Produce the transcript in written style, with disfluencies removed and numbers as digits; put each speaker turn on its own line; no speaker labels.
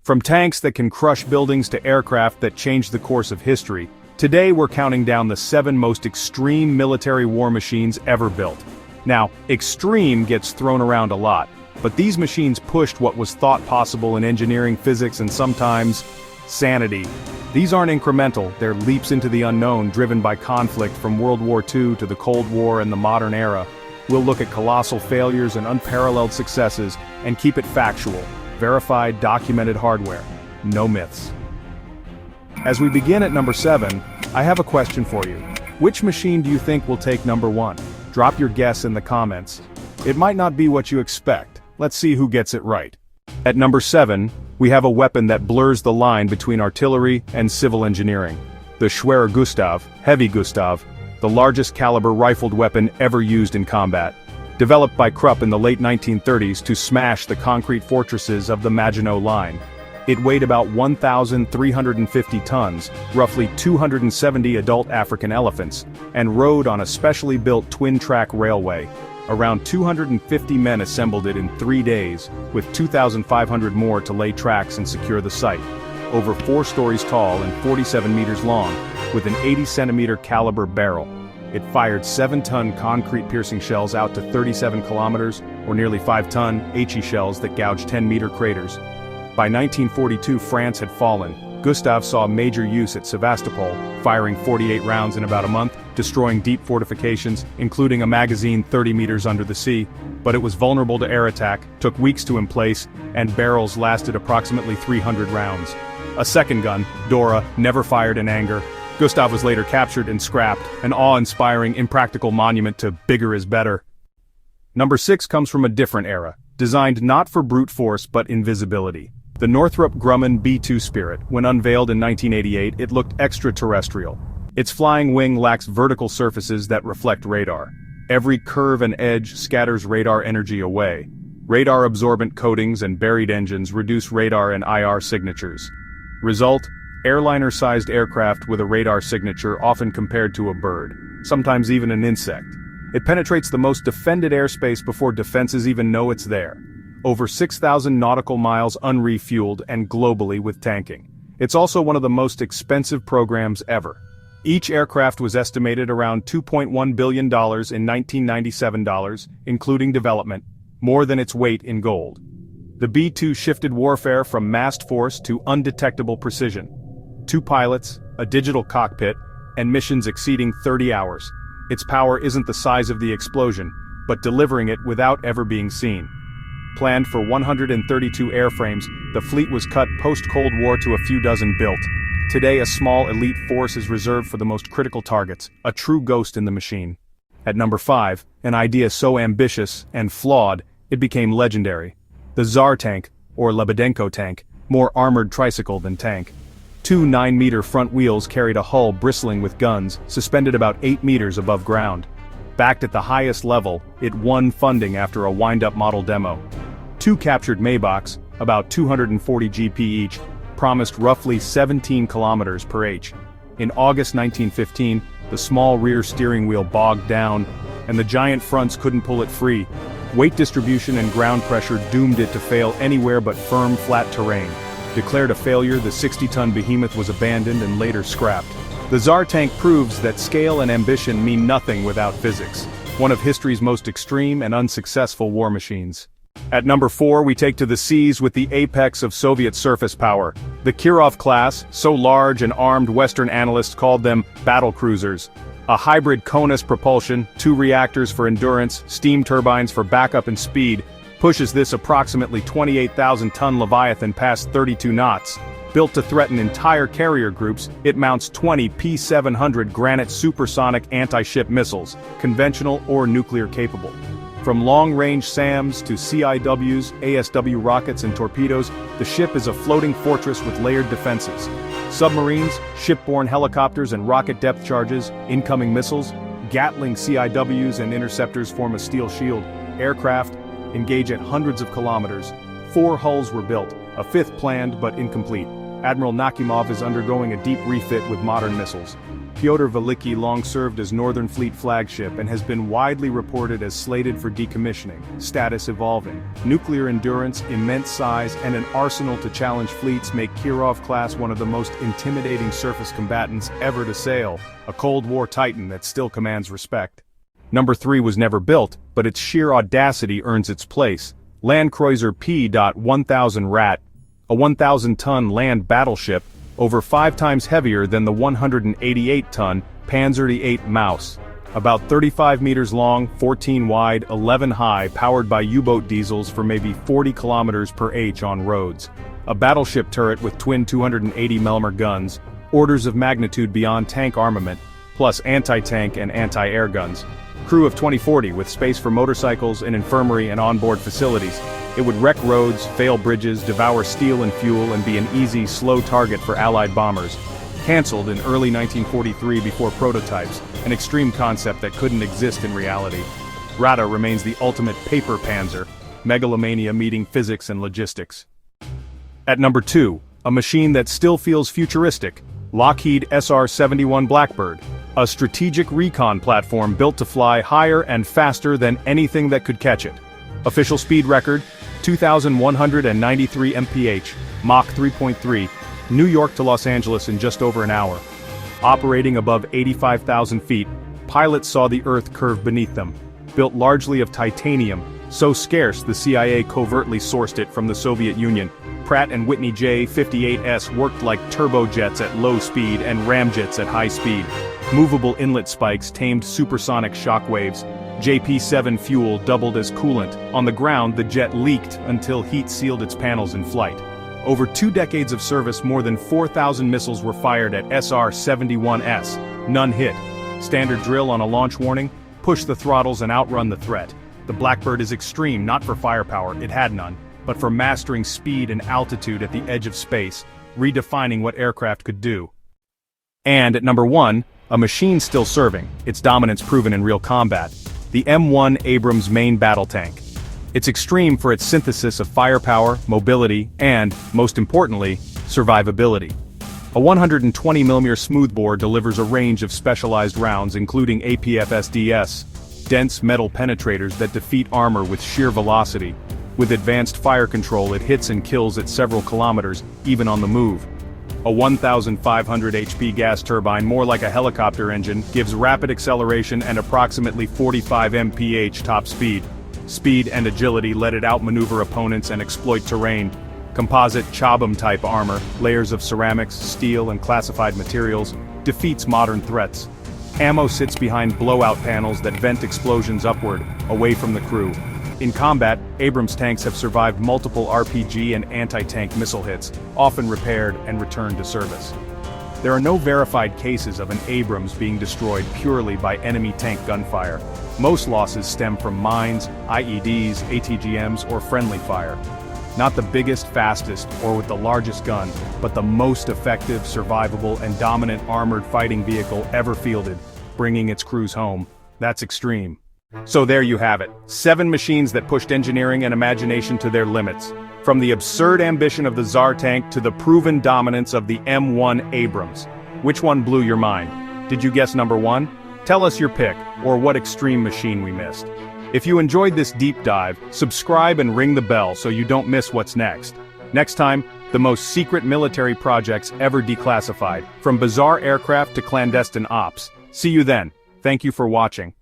From tanks that can crush buildings to aircraft that change the course of history, today we're counting down the 7 most extreme military war machines ever built. Now, extreme gets thrown around a lot, but these machines pushed what was thought possible in engineering, physics, and sometimes sanity. These aren't incremental, they're leaps into the unknown driven by conflict from World War II to the Cold War and the modern era. We'll look at colossal failures and unparalleled successes and keep it factual, verified, documented hardware. No myths. As we begin at number 7, I have a question for you. Which machine do you think will take number 1? Drop your guess in the comments. It might not be what you expect. Let's see who gets it right. At number 7, we have a weapon that blurs the line between artillery and civil engineering. The Schwerer Gustav, Heavy Gustav, the largest caliber rifled weapon ever used in combat. Developed by Krupp in the late 1930s to smash the concrete fortresses of the Maginot Line. It weighed about 1,350 tons, roughly 270 adult African elephants, and rode on a specially built twin-track railway. Around 250 men assembled it in 3 days, with 2,500 more to lay tracks and secure the site. Over 4 stories tall and 47 meters long, with an 80-centimeter caliber barrel. It fired 7-ton concrete-piercing shells out to 37 kilometers, or nearly 5-ton HE shells that gouged 10-meter craters. By 1942, France had fallen. Gustav saw major use at Sevastopol, firing 48 rounds in about a month, destroying deep fortifications, including a magazine 30 meters under the sea, but it was vulnerable to air attack, took weeks to emplace, and barrels lasted approximately 300 rounds. A second gun, Dora, never fired in anger. Gustav was later captured and scrapped, an awe-inspiring, impractical monument to bigger is better. Number 6 comes from a different era, designed not for brute force but invisibility. The Northrop Grumman B-2 Spirit, when unveiled in 1988, it looked extraterrestrial. Its flying wing lacks vertical surfaces that reflect radar. Every curve and edge scatters radar energy away. Radar-absorbent coatings and buried engines reduce radar and IR signatures. Result: airliner-sized aircraft with a radar signature often compared to a bird, sometimes even an insect. It penetrates the most defended airspace before defenses even know it's there. Over 6,000 nautical miles unrefueled and globally with tanking. It's also one of the most expensive programs ever. Each aircraft was estimated around $2.1 billion in 1997 dollars, including development, more than its weight in gold. The B-2 shifted warfare from massed force to undetectable precision. 2 pilots, a digital cockpit, and missions exceeding 30 hours. Its power isn't the size of the explosion, but delivering it without ever being seen. Planned for 132 airframes, the fleet was cut post-Cold War to a few dozen built. Today a small elite force is reserved for the most critical targets, a true ghost in the machine. At number 5, an idea so ambitious and flawed, it became legendary. The Tsar tank, or Lebedenko tank, more armored tricycle than tank. 2 9-meter front wheels carried a hull bristling with guns, suspended about 8 meters above ground. Backed at the highest level, it won funding after a wind-up model demo. 2 captured Maybachs, about 240 GP each, promised roughly 17 kilometers per h. In August 1915, the small rear steering wheel bogged down, and the giant fronts couldn't pull it free. Weight distribution and ground pressure doomed it to fail anywhere but firm, flat terrain. Declared a failure, the 60-ton behemoth was abandoned and later scrapped. The Tsar tank proves that scale and ambition mean nothing without physics. One of history's most extreme and unsuccessful war machines. At number 4, we take to the seas with the apex of Soviet surface power. The Kirov-class, so large and armed Western analysts called them battlecruisers. A hybrid Konus propulsion, 2 reactors for endurance, steam turbines for backup and speed, pushes this approximately 28,000-ton Leviathan past 32 knots. Built to threaten entire carrier groups, it mounts 20 P-700 Granite supersonic anti-ship missiles, conventional or nuclear capable. From long-range SAMs to CIWs, ASW rockets and torpedoes, the ship is a floating fortress with layered defenses. Submarines, shipborne helicopters and rocket depth charges, incoming missiles, Gatling CIWs and interceptors form a steel shield. Aircraft engage at hundreds of kilometers. 4 hulls were built, a 5th planned but incomplete. Admiral Nakhimov is undergoing a deep refit with modern missiles. Pyotr Veliki long served as Northern Fleet flagship and has been widely reported as slated for decommissioning, status evolving. Nuclear endurance, immense size, and an arsenal to challenge fleets make Kirov-class one of the most intimidating surface combatants ever to sail, a Cold War titan that still commands respect. Number 3 was never built, but its sheer audacity earns its place. Landkreuzer P. 1000 Ratte, a 1,000-ton land battleship, over 5 times heavier than the 188-ton Panzer VIII Maus. About 35 meters long, 14 wide, 11 high, powered by U-boat diesels for maybe 40 kilometers per h on roads. A battleship turret with twin 280 mm guns, orders of magnitude beyond tank armament, plus anti-tank and anti-air guns. Crew of 2040 with space for motorcycles, an infirmary and onboard facilities. It would wreck roads, fail bridges, devour steel and fuel, and be an easy, slow target for Allied bombers. Cancelled in early 1943 before prototypes, an extreme concept that couldn't exist in reality. Ratte remains the ultimate paper panzer, megalomania meeting physics and logistics. At number 2, a machine that still feels futuristic, Lockheed SR-71 Blackbird, a strategic recon platform built to fly higher and faster than anything that could catch it. Official speed record, 2,193 mph, Mach 3.3, New York to Los Angeles in just over an hour. Operating above 85,000 feet, pilots saw the Earth curve beneath them. Built largely of titanium, so scarce the CIA covertly sourced it from the Soviet Union. Pratt & Whitney J-58S worked like turbojets at low speed and ramjets at high speed. Movable inlet spikes tamed supersonic shock waves. JP-7 fuel doubled as coolant. On the ground, the jet leaked until heat sealed its panels in flight. Over 2 decades of service, more than 4,000 missiles were fired at SR-71S. None hit. Standard drill on a launch warning: push the throttles and outrun the threat. The Blackbird is extreme not for firepower, it had none, but for mastering speed and altitude at the edge of space, redefining what aircraft could do. And at number 1, a machine still serving, its dominance proven in real combat. The M1 Abrams main battle tank. It's extreme for its synthesis of firepower, mobility, and, most importantly, survivability. A 120mm smoothbore delivers a range of specialized rounds including APFSDS, dense metal penetrators that defeat armor with sheer velocity. With advanced fire control, it hits and kills at several kilometers, even on the move. A 1,500 HP gas turbine, more like a helicopter engine, gives rapid acceleration and approximately 45 mph top speed. Speed and agility let it outmaneuver opponents and exploit terrain. Composite Chobham-type armor, layers of ceramics, steel, and classified materials, defeats modern threats. Ammo sits behind blowout panels that vent explosions upward, away from the crew. In combat, Abrams tanks have survived multiple RPG and anti-tank missile hits, often repaired and returned to service. There are no verified cases of an Abrams being destroyed purely by enemy tank gunfire. Most losses stem from mines, IEDs, ATGMs, or friendly fire. Not the biggest, fastest, or with the largest gun, but the most effective, survivable, and dominant armored fighting vehicle ever fielded, bringing its crews home. That's extreme. So there you have it, 7 machines that pushed engineering and imagination to their limits. From the absurd ambition of the Tsar tank to the proven dominance of the M1 Abrams. Which one blew your mind? Did you guess number 1? Tell us your pick, or what extreme machine we missed. If you enjoyed this deep dive, subscribe and ring the bell so you don't miss what's next. Next time, the most secret military projects ever declassified, from bizarre aircraft to clandestine ops. See you then. Thank you for watching.